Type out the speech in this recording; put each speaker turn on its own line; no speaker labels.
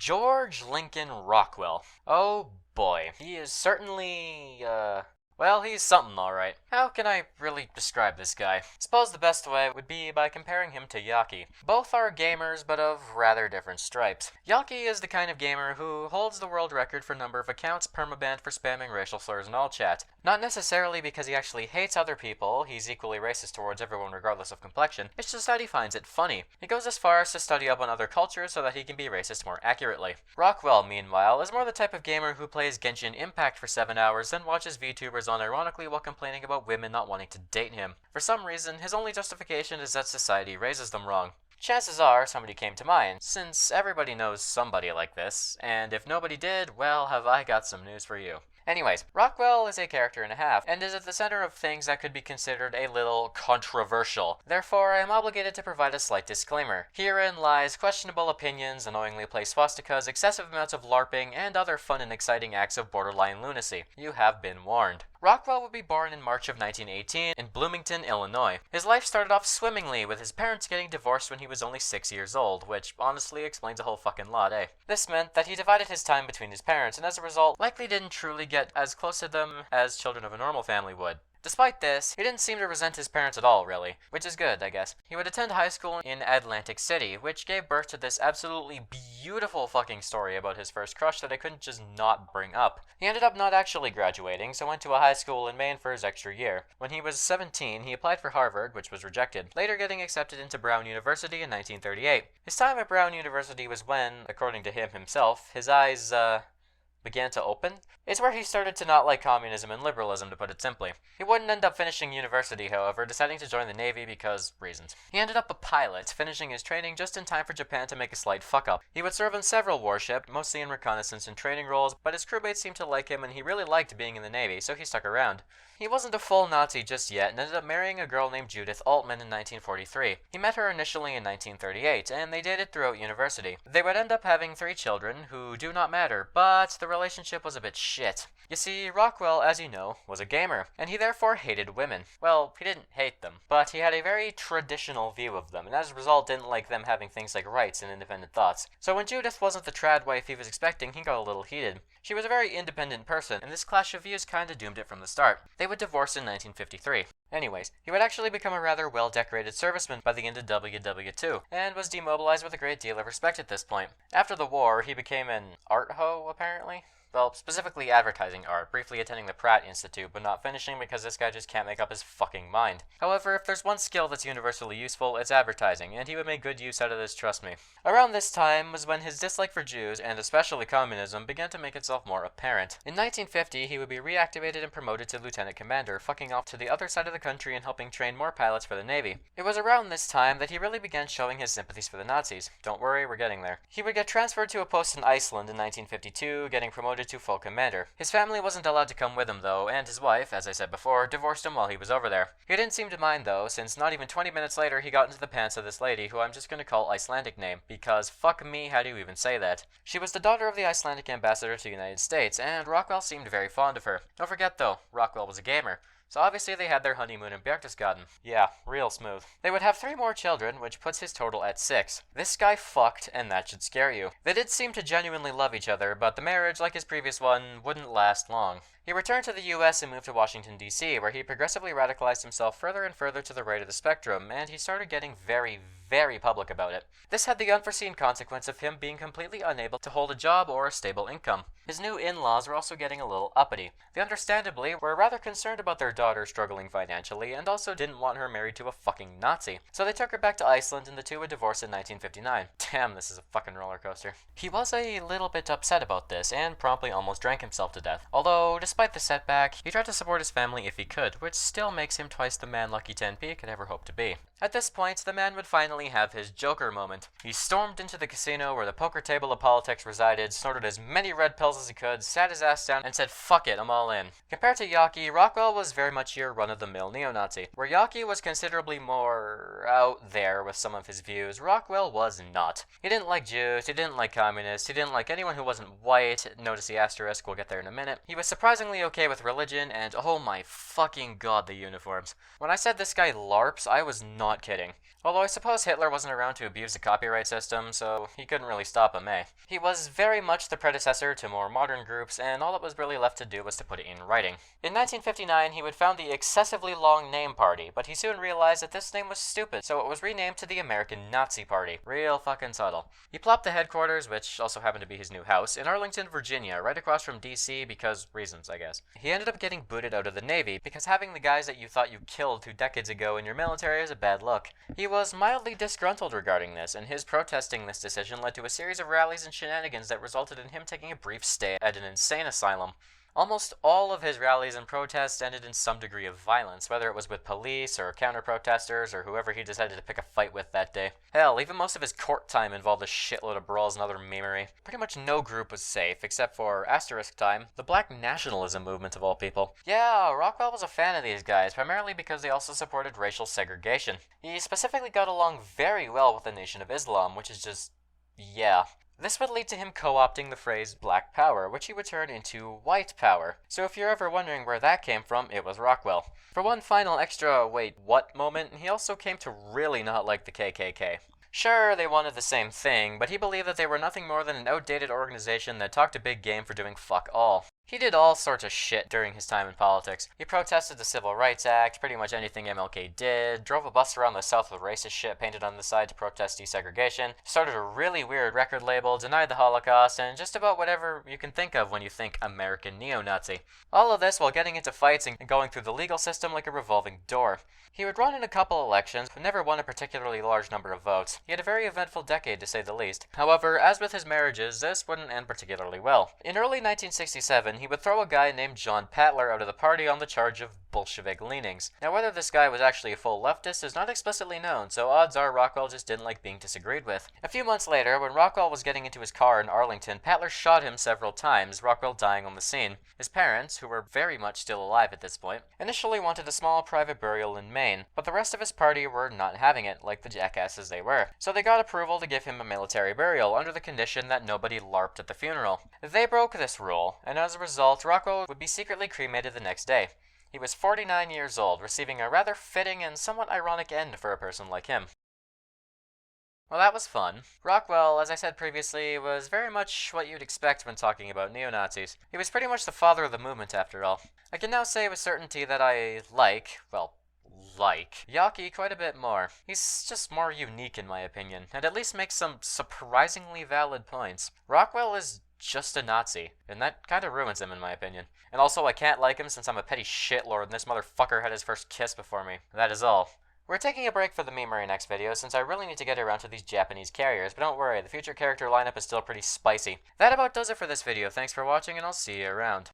George Lincoln Rockwell. Oh boy, he is certainly, well, he's something alright. How can I really describe this guy? Suppose the best way would be by comparing him to Yaki. Both are gamers, but of rather different stripes. Yaki is the kind of gamer who holds the world record for number of accounts permabanned for spamming racial slurs in all chat. Not necessarily because he actually hates other people, he's equally racist towards everyone regardless of complexion, it's just that he finds it funny. He goes as far as to study up on other cultures so that he can be racist more accurately. Rockwell, meanwhile, is more the type of gamer who plays Genshin Impact for 7 hours, then watches VTubers unironically while complaining about women not wanting to date him. For some reason, his only justification is that society raises them wrong. Chances are somebody came to mind, since everybody knows somebody like this, and if nobody did, well, have I got some news for you. Anyways, Rockwell is a character and a half, and is at the center of things that could be considered a little controversial. Therefore, I am obligated to provide a slight disclaimer. Herein lies questionable opinions, annoyingly placed swastikas, excessive amounts of LARPing, and other fun and exciting acts of borderline lunacy. You have been warned. Rockwell would be born in March of 1918 in Bloomington, Illinois. His life started off swimmingly, with his parents getting divorced when he was only 6 years old, which honestly explains a whole fucking lot, eh? This meant that he divided his time between his parents, and as a result, likely didn't truly get as close to them as children of a normal family would. Despite this, he didn't seem to resent his parents at all, really, which is good, I guess. He would attend high school in Atlantic City, which gave birth to this absolutely beautiful fucking story about his first crush that I couldn't just not bring up. He ended up not actually graduating, so went to a high school in Maine for his extra year. When he was 17, he applied for Harvard, which was rejected, later getting accepted into Brown University in 1938. His time at Brown University was when, according to him himself, his eyes, began to open. It's where he started to not like communism and liberalism, to put it simply. He wouldn't end up finishing university, however, deciding to join the Navy because reasons. He ended up a pilot, finishing his training just in time for Japan to make a slight fuck-up. He would serve on several warships, mostly in reconnaissance and training roles, but his crewmates seemed to like him and he really liked being in the Navy, so he stuck around. He wasn't a full Nazi just yet and ended up marrying a girl named Judith Altman in 1943. He met her initially in 1938, and they dated throughout university. They would end up having 3 children, who do not matter, but the relationship was a bit shit. You see, Rockwell, as you know, was a gamer, and he therefore hated women. Well, he didn't hate them, but he had a very traditional view of them, and as a result didn't like them having things like rights and independent thoughts. So when Judith wasn't the trad wife he was expecting, he got a little heated. She was a very independent person, and this clash of views kinda doomed it from the start. They would divorce in 1953. Anyways, he would actually become a rather well-decorated serviceman by the end of WW2, and was demobilized with a great deal of respect at this point. After the war, he became an art hoe, apparently. Well, specifically advertising art, briefly attending the Pratt Institute, but not finishing because this guy just can't make up his fucking mind. However, if there's one skill that's universally useful, it's advertising, and he would make good use out of this, trust me. Around this time was when his dislike for Jews, and especially communism, began to make itself more apparent. In 1950, he would be reactivated and promoted to lieutenant commander, fucking off to the other side of the country and helping train more pilots for the Navy. It was around this time that he really began showing his sympathies for the Nazis. Don't worry, we're getting there. He would get transferred to a post in Iceland in 1952, getting promoted to full commander. His family wasn't allowed to come with him though, and his wife, as I said before, divorced him while he was over there. He didn't seem to mind though, since not even 20 minutes later he got into the pants of this lady who I'm just gonna call Icelandic name, because fuck me, how do you even say that? She was the daughter of the Icelandic ambassador to the United States, and Rockwell seemed very fond of her. Don't forget though, Rockwell was a gamer. So obviously they had their honeymoon in Berchtesgaden. Yeah, real smooth. They would have 3 more children, which puts his total at 6. This guy fucked, and that should scare you. They did seem to genuinely love each other, but the marriage, like his previous one, wouldn't last long. He returned to the US and moved to Washington, D.C., where he progressively radicalized himself further and further to the right of the spectrum, and he started getting very public about it. This had the unforeseen consequence of him being completely unable to hold a job or a stable income. His new in-laws were also getting a little uppity. They understandably were rather concerned about their daughter struggling financially, and also didn't want her married to a fucking Nazi. So they took her back to Iceland, and the two would divorce in 1959. Damn, this is a fucking roller coaster. He was a little bit upset about this, and promptly almost drank himself to death. Although, despite the setback, he tried to support his family if he could, which still makes him twice the man Lucky 10p could ever hope to be. At this point, the man would finally have his Joker moment. He stormed into the casino where the poker table of politics resided, snorted as many red pills as he could, sat his ass down, and said, "Fuck it, I'm all in." Compared to Yaki, Rockwell was very much your run-of-the-mill neo-Nazi. Where Yaki was considerably more out there with some of his views, Rockwell was not. He didn't like Jews, he didn't like communists, he didn't like anyone who wasn't white, notice the asterisk, we'll get there in a minute. He was surprisingly okay with religion, and oh my fucking god, the uniforms. When I said this guy LARPs, I was not kidding. Although I suppose Plus, Hitler wasn't around to abuse the copyright system, so he couldn't really stop him, eh? He was very much the predecessor to more modern groups, and all that was really left to do was to put it in writing. In 1959, he would found the excessively long name party, but he soon realized that this name was stupid, so it was renamed to the American Nazi Party. Real fucking subtle. He plopped the headquarters, which also happened to be his new house, in Arlington, Virginia, right across from DC because reasons, I guess. He ended up getting booted out of the Navy because having the guys that you thought you killed 2 decades ago in your military is a bad look. He was mildly disgruntled regarding this, and his protesting this decision led to a series of rallies and shenanigans that resulted in him taking a brief stay at an insane asylum. Almost all of his rallies and protests ended in some degree of violence, whether it was with police or counter-protesters or whoever he decided to pick a fight with that day. Hell, even most of his court time involved a shitload of brawls and other memery. Pretty much no group was safe, except for asterisk time, the black nationalism movement of all people. Yeah, Rockwell was a fan of these guys, primarily because they also supported racial segregation. He specifically got along very well with the Nation of Islam, which is just... yeah. This would lead to him co-opting the phrase black power, which he would turn into white power. So if you're ever wondering where that came from, it was Rockwell. For one final extra wait what moment, he also came to really not like the KKK. Sure, they wanted the same thing, but he believed that they were nothing more than an outdated organization that talked a big game for doing fuck all. He did all sorts of shit during his time in politics. He protested the Civil Rights Act, pretty much anything MLK did, drove a bus around the South with racist shit painted on the side to protest desegregation, started a really weird record label, denied the Holocaust, and just about whatever you can think of when you think American neo-Nazi. All of this while getting into fights and going through the legal system like a revolving door. He would run in a couple elections, but never won a particularly large number of votes. He had a very eventful decade, to say the least. However, as with his marriages, this wouldn't end particularly well. In early 1967, he would throw a guy named John Patler out of the party on the charge of Bolshevik leanings. Now, whether this guy was actually a full leftist is not explicitly known, so odds are Rockwell just didn't like being disagreed with. A few months later, when Rockwell was getting into his car in Arlington, Patler shot him several times, Rockwell dying on the scene. His parents, who were very much still alive at this point, initially wanted a small private burial in Maine, but the rest of his party were not having it, like the jackasses they were. So they got approval to give him a military burial, under the condition that nobody LARPed at the funeral. They broke this rule, and as a result, Rockwell would be secretly cremated the next day. He was 49 years old, receiving a rather fitting and somewhat ironic end for a person like him. Well, that was fun. Rockwell, as I said previously, was very much what you'd expect when talking about neo-Nazis. He was pretty much the father of the movement, after all. I can now say with certainty that I like Yaki quite a bit more. He's just more unique in my opinion, and at least makes some surprisingly valid points. Rockwell is just a Nazi, and that kind of ruins him in my opinion. And also I can't like him since I'm a petty shitlord and this motherfucker had his first kiss before me. That is all. We're taking a break for the memery next video since I really need to get around to these Japanese carriers, but don't worry, the future character lineup is still pretty spicy. That about does it for this video. Thanks for watching and I'll see you around.